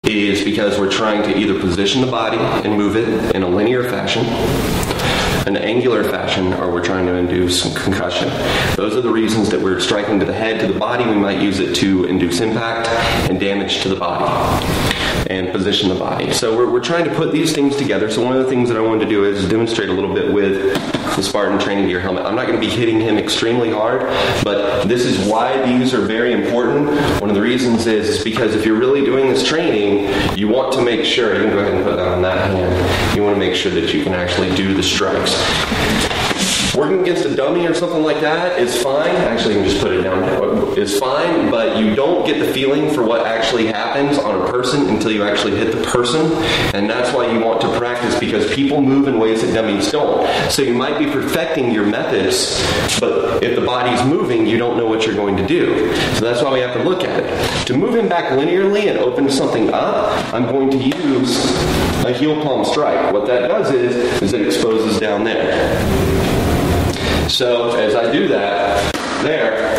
is because we're trying to either position the body and move it in a linear fashion, an angular fashion, or we're trying to induce some concussion. Those are the reasons that we're striking to the head, to the body. We might use it to induce impact and damage to the body and position the body. So we're trying to put these things together. So one of the things that I wanted to do is demonstrate a little bit with the Spartan training gear helmet. I'm not going to be hitting him extremely hard, but this is why these are very important. One of the reasons is because if you're really doing this training, you want to make sure, you can go ahead and put that on that hand, you want to make sure that you can actually do the strikes. Working against a dummy or something like that is fine. Actually, you can just put it down. It's fine, but you don't get the feeling for what actually happens on a person until you actually hit the person. And that's why you want to practice, because people move in ways that dummies don't. So you might be perfecting your methods, but if the body's moving, you don't know what you're going to do. So that's why we have to look at it. To move him back linearly and open something up, I'm going to use a heel palm strike. What that does is it exposes down there. So as I do that, there,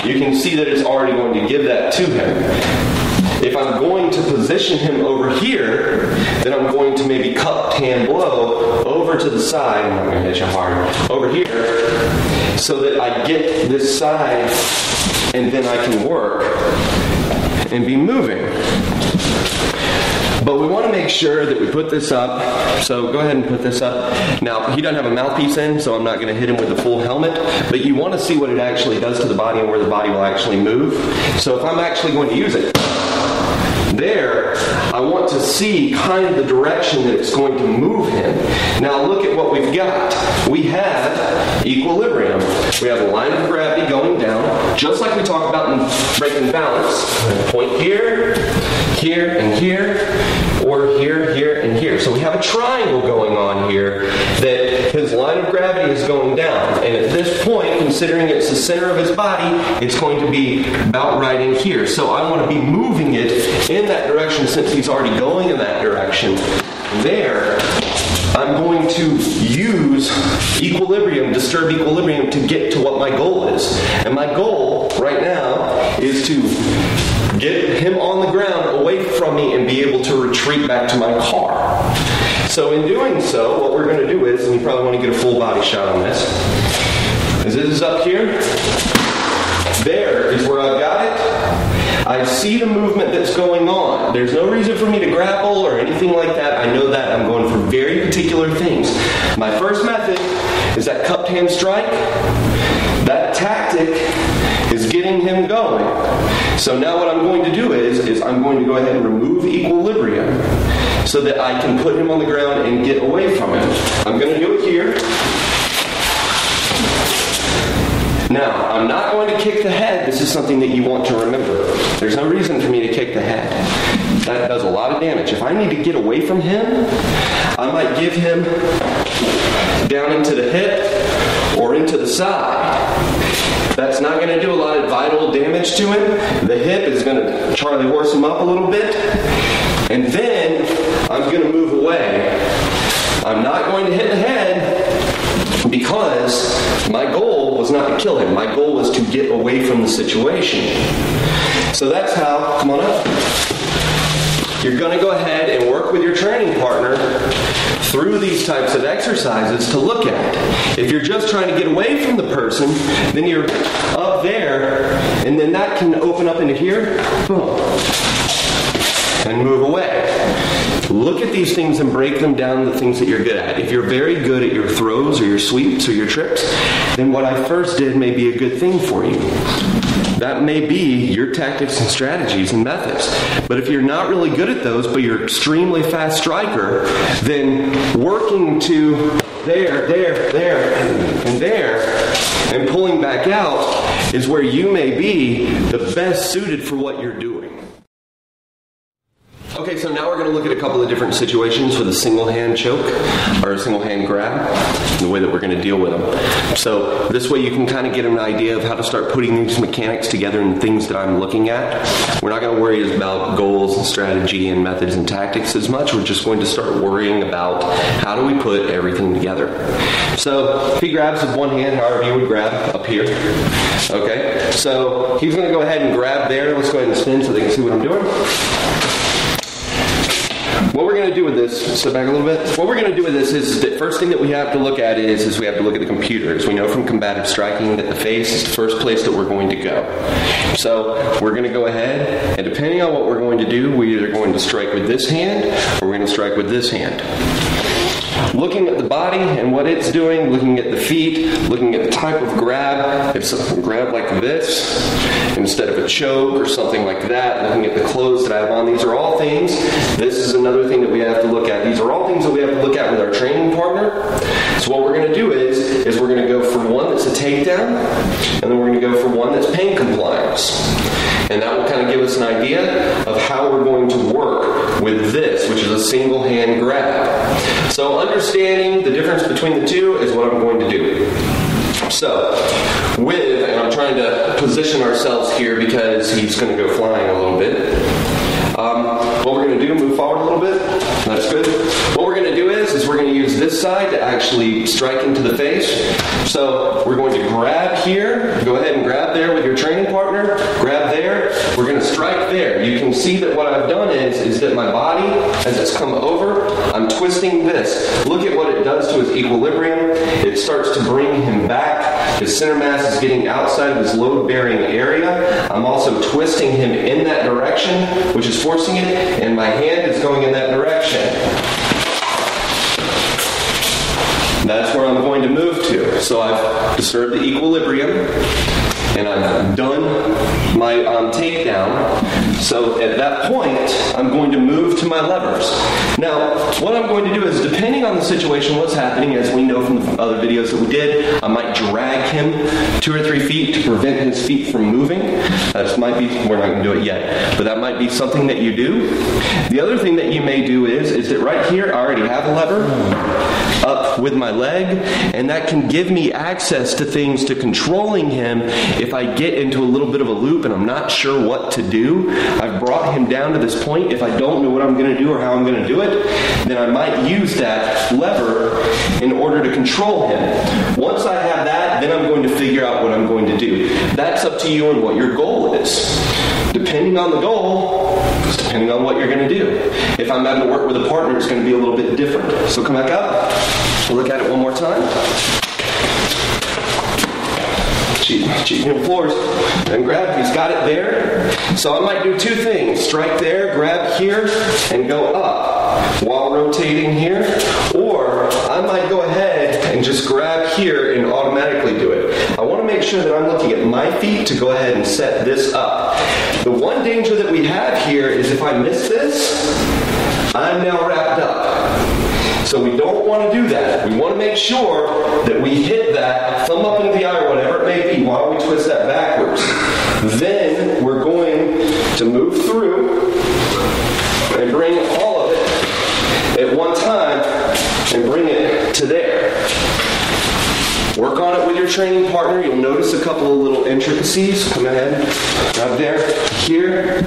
you can see that it's already going to give that to him. If I'm going to position him over here, then I'm going to maybe cupped hand blow over to the side. I'm not going to hit you hard. Over here, so that I get this side, and then I can work and be moving. But we want to make sure that we put this up. So go ahead and put this up. Now, he doesn't have a mouthpiece in, so I'm not going to hit him with the full helmet. But you want to see what it actually does to the body and where the body will actually move. So if I'm actually going to use it, there, I want to see kind of the direction that it's going to move him. Now look at what we've got. We have equilibrium. We have a line of gravity going down, just like we talk about in breaking balance. Point here, here, and here, or here, here, and here. So we have a triangle going on here that his line of gravity is going down. And at this point, considering it's the center of his body, it's going to be about right in here. So I want to be moving it in that direction since he's already going in that direction. There, I'm going to use equilibrium, disturb equilibrium, to get to what my goal is. And my goal right now is to get him on the ground away from me and be able to retreat back to my car. So in doing so, what we're going to do is, and you probably want to get a full body shot on this, is this is up here. There is where I've got it. I see the movement that's going on. There's no reason for me to grapple or anything like that. I know that I'm going for very particular things. My first method is that cupped hand strike. That tactic is getting him going. So now what I'm going to do is I'm going to go ahead and remove equilibrium so that I can put him on the ground and get away from him. I'm going to do it here. Now, I'm not going to kick the head. This is something that you want to remember. There's no reason for me to kick the head. That does a lot of damage. If I need to get away from him, I might give him down into the hip or into the side. That's not going to do a lot of vital damage to him. The hip is going to Charlie horse him up a little bit. And then I'm going to move away. I'm not going to hit the head because my goal was not to kill him. My goal was to get away from the situation. So that's how, come on up. You're going to go ahead and work with your training partner through these types of exercises to look at. If you're just trying to get away from the person, then you're up there, and then that can open up into here, boom, and move away. Look at these things and break them down to the things that you're good at. If you're very good at your throws or your sweeps or your trips, then what I first did may be a good thing for you. That may be your tactics and strategies and methods. But if you're not really good at those, but you're an extremely fast striker, then working to there, and there, and pulling back out is where you may be the best suited for what you're doing. Okay, so now we're going to look at a couple of different situations with a single hand choke or a single hand grab and the way that we're going to deal with them. So this way you can kind of get an idea of how to start putting these mechanics together and things that I'm looking at. We're not going to worry about goals and strategy and methods and tactics as much. We're just going to start worrying about how do we put everything together. So if he grabs with one hand, however you would grab up here. Okay, so he's going to go ahead and grab there. Let's go ahead and spin so they can see what I'm doing. what we're going to do with this, step back a little bit. What we're going to do with this is the first thing that we have to look at is we have to look at the computer. As we know from combative striking that the face is the first place that we're going to go. So we're going to go ahead, and depending on what we're going to do, we're either going to strike with this hand or we're going to strike with this hand. Looking at the body and what it's doing, looking at the feet, looking at the type of grab, if something grab like this instead of a choke or something like that, looking at the clothes that I have on, these are all things, this is another thing that we have to look at. These are all things that we have to look at with our training partner. So what we're going to do is we're going to go for one that's a takedown, and then we're going to go for one that's pain compliance. And that will kind of give us an idea of how we're going to work with this, which is a single hand grab. So understanding the difference between the two is what I'm going to do. So, and I'm trying to position ourselves here because he's going to go flying a little bit. What we're going to do, move forward a little bit. That's good. What we're going to do is we're going to use this side to actually strike into the face. So we're going to grab here. Go ahead and grab there with your training partner. Grab there. We're going to strike there. You can see that what I've done is that my body, as it's come over, I'm twisting this. Look at what it does to his equilibrium. It starts to bring him back. His center mass is getting outside of his load-bearing area. I'm also twisting him in that direction, which is forcing it, and my hand is going in that direction. That's where I'm going to move to. So I've disturbed the equilibrium, and I've done my takedown. So at that point, I'm going to move to my levers. Now, what I'm going to do is, depending on the situation, what's happening, as we know from the other videos that we did, I might drag him 2 or 3 feet to prevent his feet from moving. That might be, we're not going to do it yet, but that might be something that you do. The other thing that you may do is that right here, I already have a lever up with my leg, and that can give me access to things, to controlling him if I get into a little bit of a loop and I'm not sure what to do. I've brought him down to this point. If I don't know what I'm going to do or how I'm going to do it, then I might use that lever in order to control him. Once I have that, then I'm going to figure out what I'm going to do. That's up to you and what your goal is. Depending on the goal, it's depending on what you're going to do. If I'm having to work with a partner, it's going to be a little bit different. So come back up. We'll look at it one more time. Cheating on floors. And grab, he's got it there. So I might do 2 things. Strike there, grab here, and go up while rotating here. Or I might go ahead and just grab here and automatically do it. I want to make sure that I'm looking at my feet to go ahead and set this up. The one danger that we have here is if I miss this, I'm now wrapped up. So we don't want to do that. We want to make sure that we hit that thumb up into the eye or whatever it may be while we twist that backwards. Then we're going to move through and bring all of it at one time and bring it to there. Work on it with your training partner. You'll notice a couple of little intricacies. Come ahead, right there, here.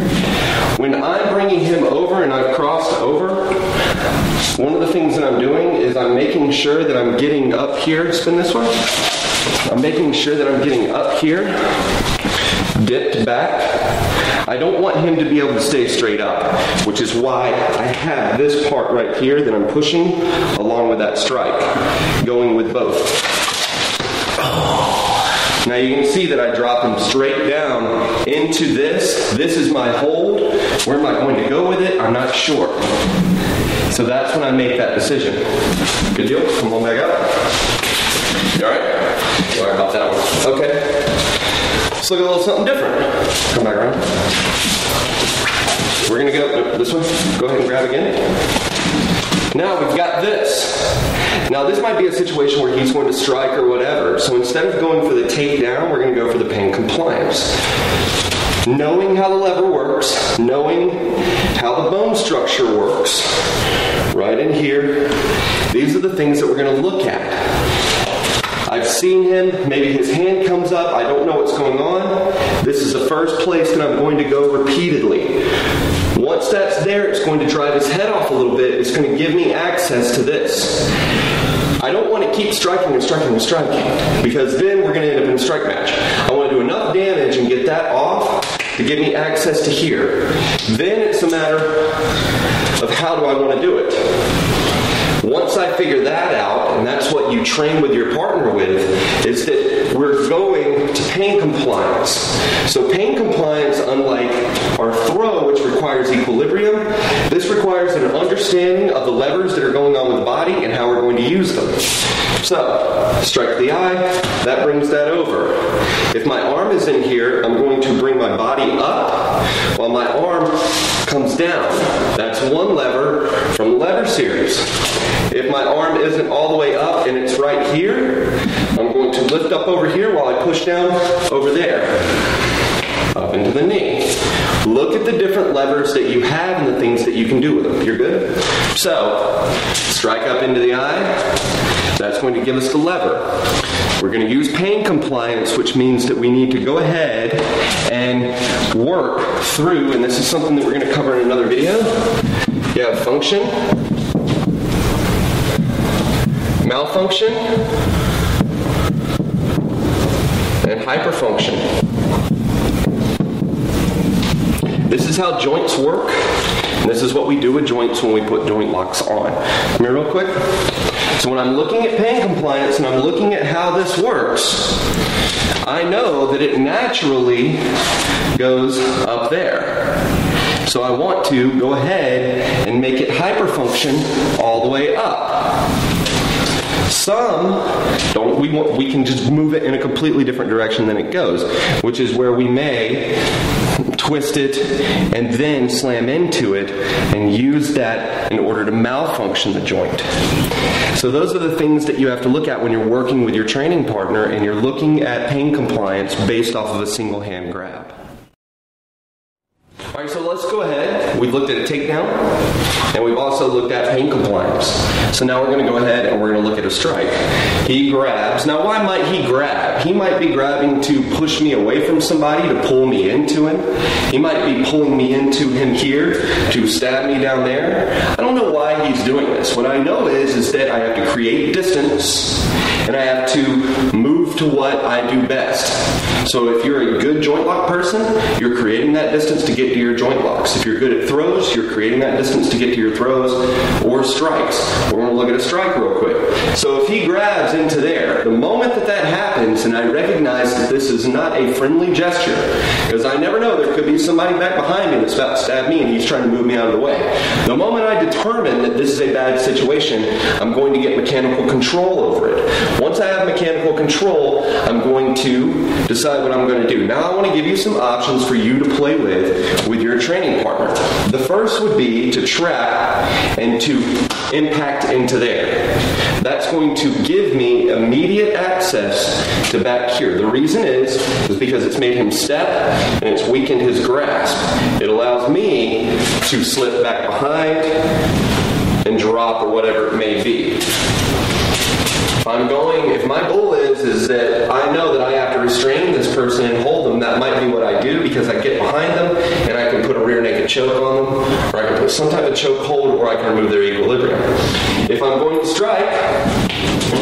When I'm bringing him over and I've crossed over, one of the things that I'm doing is I'm making sure that I'm getting up here. Spin this way. I'm making sure that I'm getting up here, dipped back. I don't want him to be able to stay straight up, which is why I have this part right here that I'm pushing along with that strike, going with both. Now you can see that I drop him straight down into this. This is my hold. Where am I going to go with it? I'm not sure. So that's when I make that decision. Good deal? Come on back up. You alright? Sorry about that one. Okay. Let's look at a little something different. Come back around. We're going to go this one. Go ahead and grab again. Now we've got this. Now this might be a situation where he's going to strike or whatever. So instead of going for the takedown, we're going to go for the pain compliance. Knowing how the lever works, knowing how the bone structure works, right in here, these are the things that we're going to look at. I've seen him, maybe his hand comes up, I don't know what's going on. This is the first place that I'm going to go repeatedly. Once that's there, it's going to drive his head off a little bit. It's going to give me access to this. I don't want to keep striking and striking and striking, because then we're going to end up in a strike match. I want to do enough damage and get that off to give me access to here. Then it's a matter of how do I want to do it. Once I figure that out, and that's what you train with your partner with, is that we're going to pain compliance. So pain compliance, unlike our throw, which requires equilibrium, this requires an understanding of the levers that are going on with the body and how we're going to use them. So, strike the eye, that brings that over. If my arm is in here, I'm going to bring my body up while my arm comes down. That's one lever from the lever series. If my arm isn't all the way up and it's right here, I'm going to lift up over here while I push down over there. Up into the knee. Look at the different levers that you have and the things that you can do with them. You're good? So, strike up into the eye. That's going to give us the lever. We're going to use pain compliance, which means that we need to go ahead and work through, and this is something that we're going to cover in another video. You have function, malfunction, and hyperfunction. This is how joints work, and this is what we do with joints when we put joint locks on. Come here real quick. So when I'm looking at pain compliance and I'm looking at how this works, I know that it naturally goes up there. So I want to go ahead and make it hyperfunction all the way up. Some don't. We can just move it in a completely different direction than it goes, which is where we may twist it and then slam into it and use that in order to malfunction the joint. So those are the things that you have to look at when you're working with your training partner and you're looking at pain compliance based off of a single hand grab. Alright, so let's go ahead. We've looked at a takedown, and we've also looked at pain compliance. So now we're going to go ahead and we're going to look at a strike. He grabs. Now why might he grab? He might be grabbing to push me away from somebody, to pull me into him. He might be pulling me into him here to stab me down there. I don't know why he's doing this. What I know is that I have to create distance, and I have to move to what I do best. So if you're a good joint lock person, you're creating that distance to get to your joint locks. If you're good at throws, you're creating that distance to get to your throws or strikes. We're going to look at a strike real quick. So if he grabs into there, the moment that that happens, and I recognize that this is not a friendly gesture, because I never know, there could be somebody back behind me that's about to stab me and he's trying to move me out of the way. The moment I determine that this is a bad situation, I'm going to get mechanical control over it. Once I have mechanical control, I'm going to decide what I'm going to do. Now I want to give you some options for you to play with your training partner. The first would be to trap and to impact into there. That's going to give me immediate access to back here. The reason is because it's made him step and it's weakened his grasp. It allows me to slip back behind and drop or whatever it may be. If my goal is that I know that I have to restrain this person and hold them, that might be what I do, because I get behind them and I can put a rear naked choke on them, or I can put some type of choke hold, or I can remove their equilibrium. If I'm going to strike,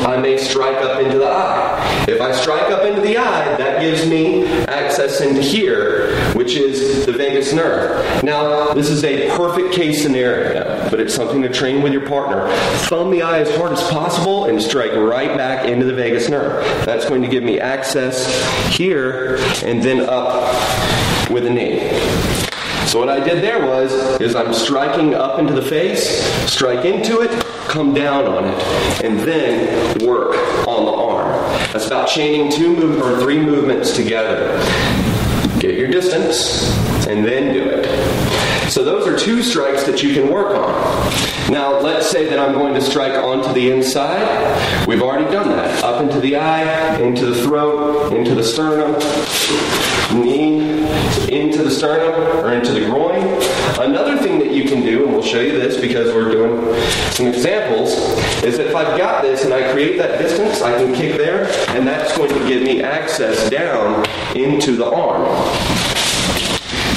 I may strike up into the eye. If I strike up into the eye, that gives me access into here, which is the vagus nerve. Now, this is a perfect case scenario, but it's something to train with your partner. Thumb the eye as hard as possible and strike right back into the vagus nerve. That's going to give me access here and then up with the knee. So what I did there is I'm striking up into the face, strike into it, come down on it, and then work on the arm. That's about chaining 2 or 3 movements together. Get your distance, and then do it. So those are 2 strikes that you can work on. Now, let's say that I'm going to strike onto the inside. We've already done that. Up into the eye, into the throat, into the sternum, knee, into the sternum, or into the groin. Another thing that you can do, and we'll show you this because we're doing some examples, is that if I've got this and I create that distance, I can kick there, and that's going to give me access down into the arm.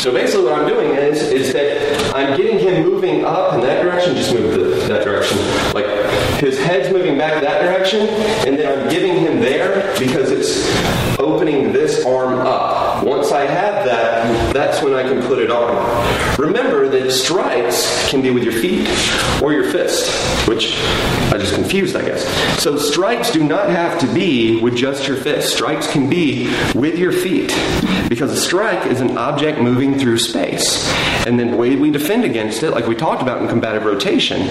So basically what I'm doing is that I'm getting him moving up in that direction, just move that direction, like his head's moving back that direction, and then I'm giving him there because it's opening this arm up. Once I have that, that's when I can put it on. Remember that strikes can be with your feet or your fist, which I just confused, I guess. So strikes do not have to be with just your fist. Strikes can be with your feet, because a strike is an object moving through space. And then the way we defend against it, like we talked about in combative rotation,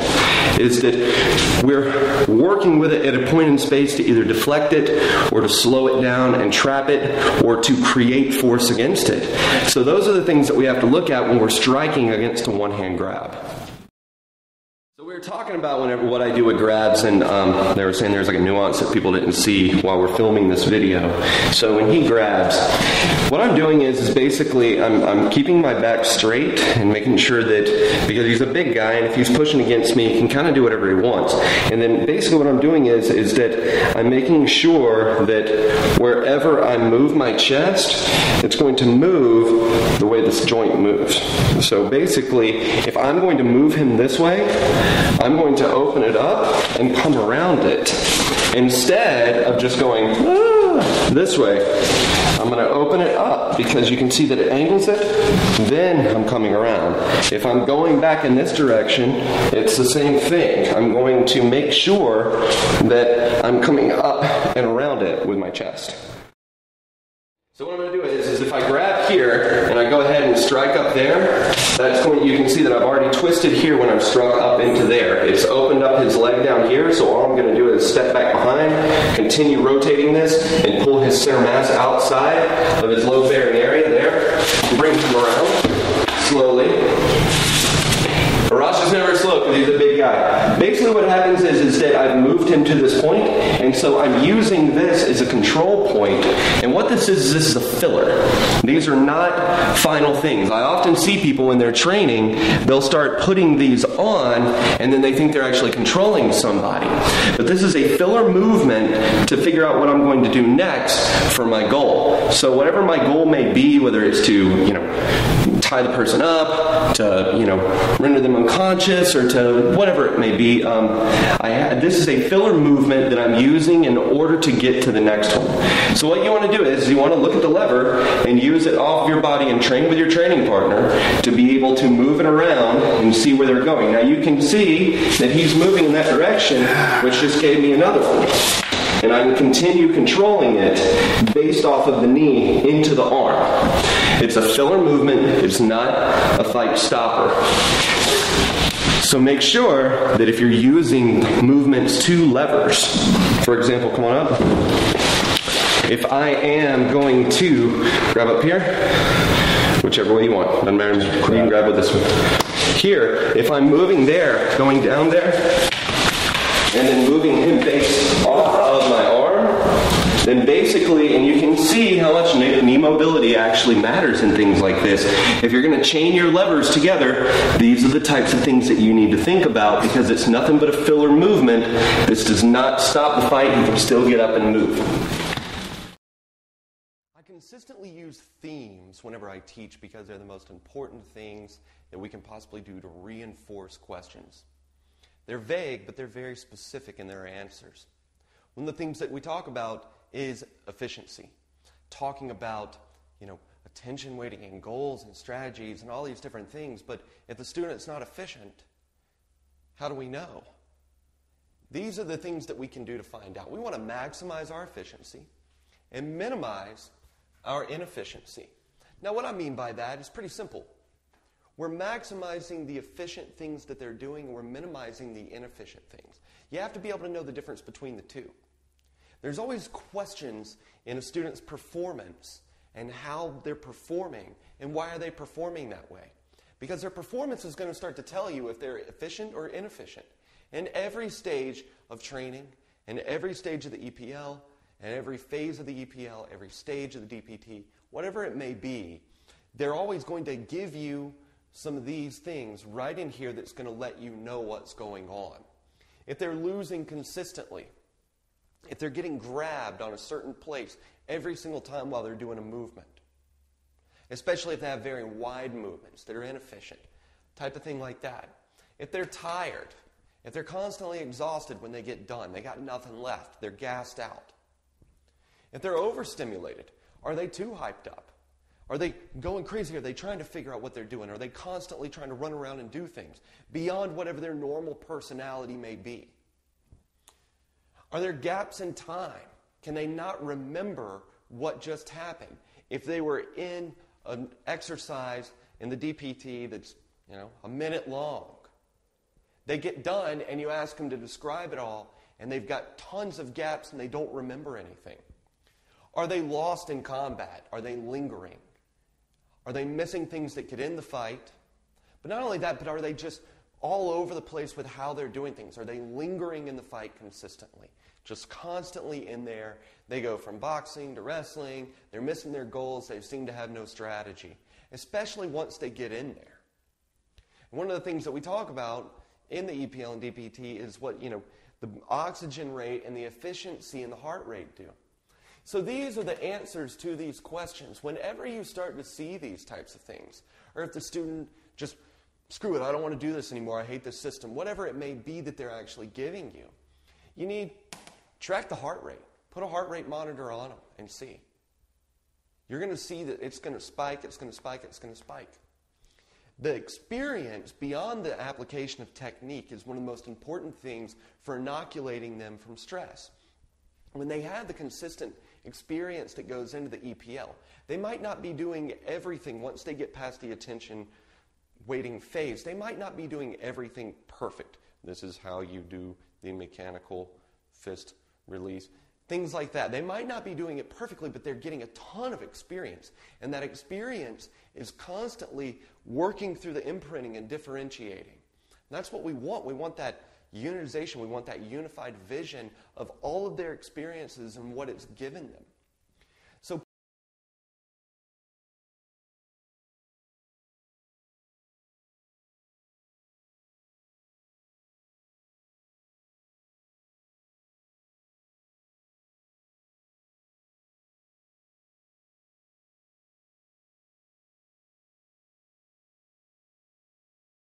is that we're working with it at a point in space to either deflect it or to slow it down and trap it or to create force against it. So those are the things that we have to look at when we're striking against a one-hand grab. So we were talking about what I do with grabs, and they were saying there's like a nuance that people didn't see while we're filming this video. So when he grabs, what I'm doing is basically I'm keeping my back straight and making sure that, because he's a big guy and if he's pushing against me, he can kind of do whatever he wants. And then basically what I'm doing is that I'm making sure that wherever I move my chest, it's going to move the way this joint moves. So basically, if I'm going to move him this way, I'm going to open it up and come around it. Instead of just going this way, I'm going to open it up because you can see that it angles it. Then I'm coming around. If I'm going back in this direction, it's the same thing. I'm going to make sure that I'm coming up and around it with my chest. So what I'm going to do is if I grab here and I go ahead and strike up there, you can see that I've already twisted here when I've struck up into there. It's opened up his leg down here, so all I'm going to do is step back behind, continue rotating this, and pull his center mass outside of his load bearing area there, and bring him around slowly. Arash is never slow because he's a big guy. Basically what happens is that I've moved him to this point, and so I'm using this as a control point. And what this is a filler. These are not final things. I often see people when they're training, they'll start putting these on, and then they think they're actually controlling somebody. But this is a filler movement to figure out what I'm going to do next for my goal. So whatever my goal may be, whether it's to, tie the person up, to, render them unconscious, or to whatever it may be, this is a filler movement that I'm using in order to get to the next one. So what you want to do is you want to look at the lever and use it off your body and train with your training partner to be able to move it around and see where they're going. Now you can see that he's moving in that direction, which just gave me another one. And I can continue controlling it based off of the knee into the arm. It's a filler movement. It's not a fight stopper. So make sure that if you're using movements to levers, for example, come on up. If I am going to grab up here, whichever way you want, doesn't matter, you can grab with this one. Here, if I'm moving there, going down there, and then moving him based off of my arm, then basically, and you can see how much knee mobility actually matters in things like this. If you're going to chain your levers together, these are the types of things that you need to think about, because it's nothing but a filler movement. This does not stop the fight. You can still get up and move. I consistently use themes whenever I teach because they're the most important things that we can possibly do to reinforce questions. They're vague, but they're very specific in their answers. One of the things that we talk about is efficiency. Talking about, attention weighting and goals and strategies and all these different things, but if the student's not efficient, how do we know? These are the things that we can do to find out. We want to maximize our efficiency and minimize our inefficiency. Now, what I mean by that is pretty simple. We're maximizing the efficient things that they're doing, and we're minimizing the inefficient things. You have to be able to know the difference between the two. There's always questions in a student's performance and how they're performing and why are they performing that way. Because their performance is going to start to tell you if they're efficient or inefficient. And every stage of training, and every stage of the EPL, and every phase of the EPL, every stage of the DPT, whatever it may be, they're always going to give you some of these things right in here that's going to let you know what's going on. If they're losing consistently, if they're getting grabbed on a certain place every single time while they're doing a movement, especially if they have very wide movements that are inefficient, type of thing like that. If they're tired If they're constantly exhausted when they get done, they got nothing left, they're gassed out. If they're overstimulated, are they too hyped up? Are they going crazy? Are they trying to figure out what they're doing? Are they constantly trying to run around and do things beyond whatever their normal personality may be? Are there gaps in time? Can they not remember what just happened? If they were in an exercise in the DPT that's, a minute long, they get done and you ask them to describe it all and they've got tons of gaps and they don't remember anything. Are they lost in combat? Are they lingering? Are they missing things that could end the fight? But not only that, but are they just all over the place with how they're doing things? Are they lingering in the fight consistently? Just constantly in there. They go from boxing to wrestling. They're missing their goals. They seem to have no strategy, especially once they get in there. And one of the things that we talk about in the EPL and DPT is what, the oxygen rate and the efficiency and the heart rate do. So these are the answers to these questions. Whenever you start to see these types of things, or if the student just, screw it, I don't want to do this anymore, I hate this system, whatever it may be that they're actually giving you, you need to track the heart rate. Put a heart rate monitor on them and see. You're going to see that it's going to spike, it's going to spike, it's going to spike. The experience beyond the application of technique is one of the most important things for inoculating them from stress. When they have the consistent experience that goes into the EPL, they might not be doing everything once they get past the attention waiting phase. They might not be doing everything perfect. This is how you do the mechanical fist release. Things like that. They might not be doing it perfectly, but they're getting a ton of experience. And that experience is constantly working through the imprinting and differentiating. And that's what we want. We want that unitization. We want that unified vision of all of their experiences and what it's given them.